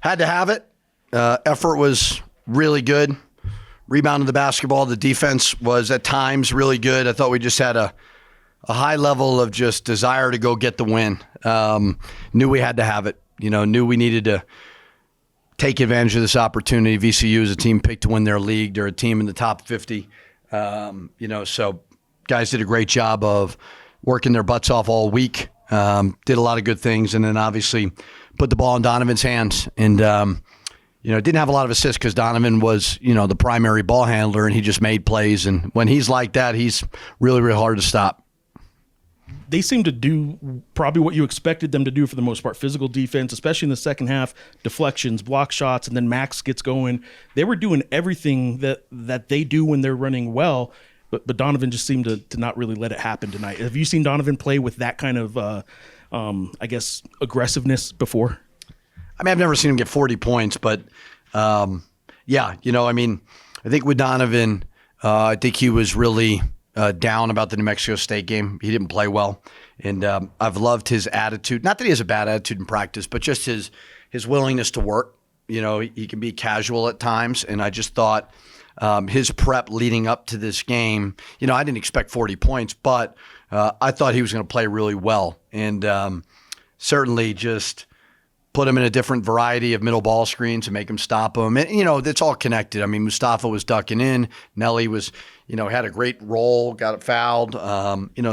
Had to have it. Effort was really good. Rebounding the basketball. The defense was at times really good. I thought we just had a high level of just desire to go get the win. Knew we had to have it. Knew we needed to take advantage of this opportunity. VCU is a team picked to win their league. They're a team in the top 50. So guys did a great job of working their butts off all week. Did a lot of good things, and then obviously put the ball in Donovan's hands. And didn't have a lot of assists because Donovan was the primary ball handler, and he just made plays. And when he's like that, he's really, really hard to stop. They seem to do probably what you expected them to do for the most part. Physical defense, especially in the second half, deflections, block shots, and then Max gets going. They were doing everything that they do when they're running well, but Donovan just seemed to not really let it happen tonight. Have you seen Donovan play with that kind of, aggressiveness before? I mean, I've never seen him get 40 points, but I think with Donovan, I think he was really down about the New Mexico State game. He didn't play well, and I've loved his attitude. Not that he has a bad attitude in practice, but just his willingness to work. He can be casual at times, and I just thought his prep leading up to this game, I didn't expect 40 points, but I thought he was going to play really well, and certainly just put him in a different variety of middle ball screens and make him stop him. And, it's all connected. I mean, Mustafa was ducking in. Nelly was, had a great role, got it fouled.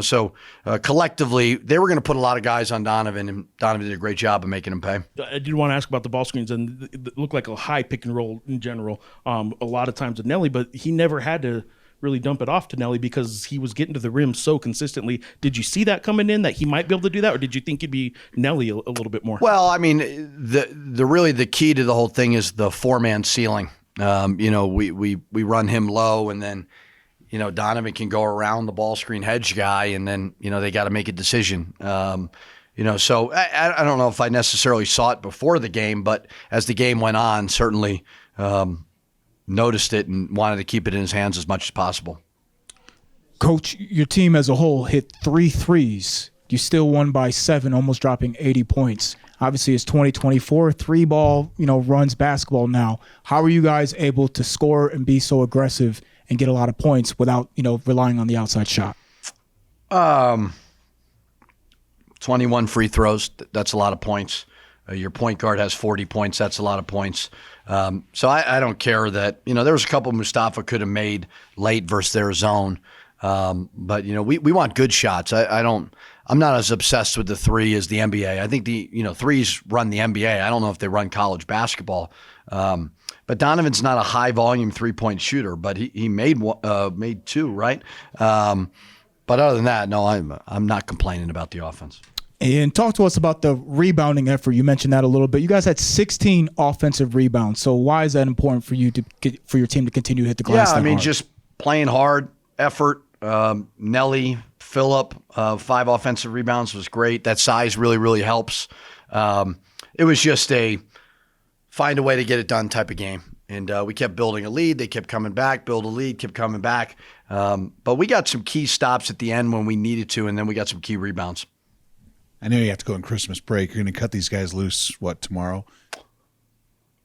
So collectively, they were going to put a lot of guys on Donovan, and Donovan did a great job of making him pay. I did want to ask about the ball screens, and it looked like a high pick and roll in general a lot of times with Nelly, but he never had to really dump it off to Nelly because he was getting to the rim so consistently. Did you see that coming in, that he might be able to do that, or did you think it'd be Nelly a little bit more? Well, I mean, the key to the whole thing is the 4-man ceiling. We run him low, and then Donovan can go around the ball screen hedge guy, and then they got to make a decision. So I don't know if I necessarily saw it before the game, but as the game went on, certainly noticed it and wanted to keep it in his hands as much as possible. Coach, your team as a whole hit 3 threes. You still won by 7, almost dropping 80 points. Obviously, it's 2024, 3-ball, runs basketball now. How are you guys able to score and be so aggressive and get a lot of points without, relying on the outside shot? 21 free throws. That's a lot of points. Your point guard has 40 points. That's a lot of points. So I don't care that, there was a couple Mustafa could have made late versus their zone. But we want good shots. I'm not as obsessed with the 3 as the NBA. I think the threes run the NBA. I don't know if they run college basketball. But Donovan's not a high volume 3-point shooter, but he made 2, right? But other than that, no, I'm not complaining about the offense. And talk to us about the rebounding effort. You mentioned that a little bit. You guys had 16 offensive rebounds. So why is that important for you for your team to continue to hit the glass? Yeah, I mean, just playing hard, effort. Nelly, Phillip, 5 offensive rebounds was great. That size really, really helps. It was just a find a way to get it done type of game. And we kept building a lead. They kept coming back, build a lead, kept coming back. But we got some key stops at the end when we needed to, and then we got some key rebounds. I know you have to go on Christmas break. You're going to cut these guys loose, tomorrow?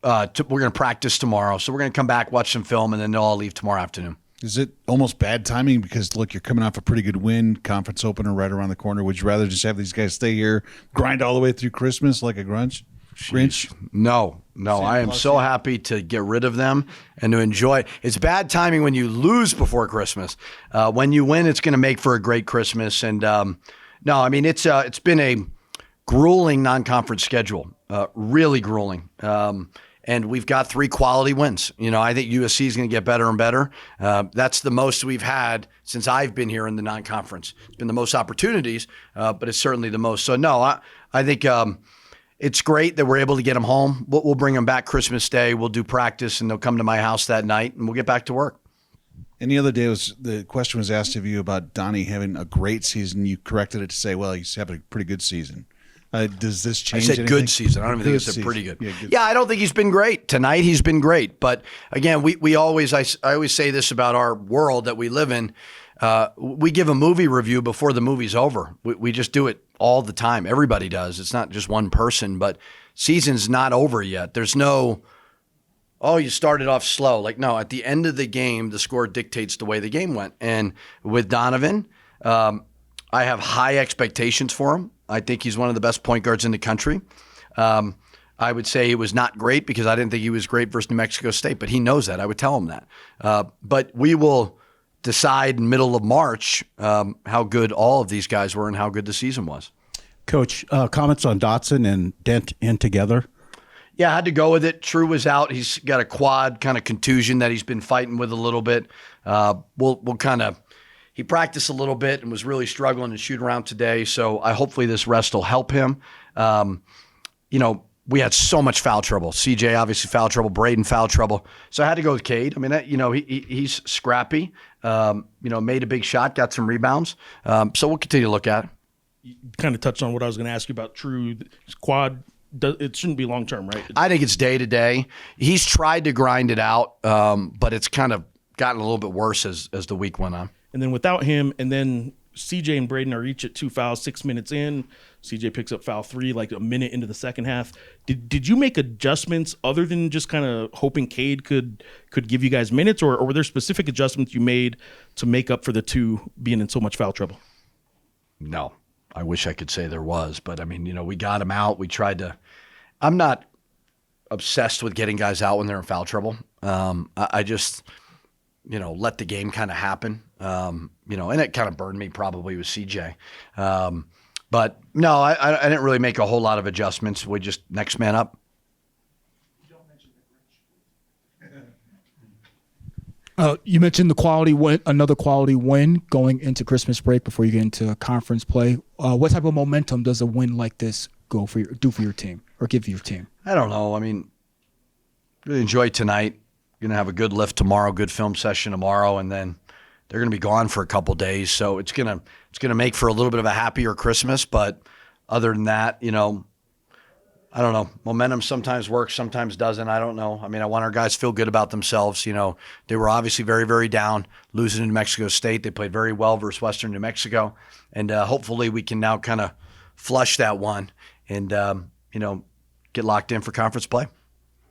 We're going to practice tomorrow. So we're going to come back, watch some film, and then they'll all leave tomorrow afternoon. Is it almost bad timing? Because, look, you're coming off a pretty good win, conference opener right around the corner. Would you rather just have these guys stay here, grind all the way through Christmas like a Grinch? No. I am so happy to get rid of them and to enjoy. It's bad timing when you lose before Christmas. When you win, it's going to make for a great Christmas. And no, I mean, it's been a grueling non-conference schedule, really grueling. And we've got 3 quality wins. I think USC is going to get better and better. That's the most we've had since I've been here in the non-conference. It's been the most opportunities, but it's certainly the most. So, no, I think it's great that we're able to get them home. We'll bring them back Christmas Day. We'll do practice, and they'll come to my house that night, and we'll get back to work. And the other day the question was asked of you about Donnie having a great season. You corrected it to say, well, he's having a pretty good season. Does this change anything? I said good season. I don't even think it's a pretty good. Yeah, I don't think he's been great. Tonight he's been great. But again, I always say this about our world that we live in. We give a movie review before the movie's over. We just do it all the time. Everybody does. It's not just one person. But season's not over yet. There's no, oh, you started off slow. Like, no, at the end of the game, the score dictates the way the game went. And with Donovan, I have high expectations for him. I think he's one of the best point guards in the country. I would say it was not great because I didn't think he was great versus New Mexico State, but he knows that. I would tell him that. But we will decide in middle of March how good all of these guys were and how good the season was. Coach, comments on Dotson and Dent in together? Yeah, I had to go with it. True was out. He's got a quad kind of contusion that he's been fighting with a little bit. We'll kind of – he practiced a little bit and was really struggling to shoot around today, so hopefully this rest will help him. We had so much foul trouble. CJ obviously foul trouble, Braden foul trouble. So I had to go with Cade. I mean, he's scrappy. Made a big shot, got some rebounds. So we'll continue to look at it. You kind of touched on what I was going to ask you about True. Quad, it shouldn't be long term, right? I think it's day to day. He's tried to grind it out, but it's kind of gotten a little bit worse as the week went on. And then without him, and then CJ and Braden are each at 2 fouls 6 minutes in. CJ picks up foul 3 like a minute into the second half. Did you make adjustments other than just kind of hoping Cade could give you guys minutes, or were there specific adjustments you made to make up for the two being in so much foul trouble? No. I wish I could say there was, but I mean, we got him out. We tried to – I'm not obsessed with getting guys out when they're in foul trouble. I just – let the game kind of happen, and it kind of burned me probably with CJ. But no, I didn't really make a whole lot of adjustments. We just next man up. You mentioned the quality win, another quality win going into Christmas break before you get into conference play. What type of momentum does a win like this do for your team or give your team? I don't know. I mean, really enjoyed tonight. Going to have a good lift tomorrow, good film session tomorrow, and then they're going to be gone for a couple days. So it's gonna make for a little bit of a happier Christmas. But other than that, I don't know. Momentum sometimes works, sometimes doesn't. I don't know. I mean, I want our guys to feel good about themselves. They were obviously very, very down, losing to New Mexico State. They played very well versus Western New Mexico, and hopefully we can now kind of flush that one and get locked in for conference play.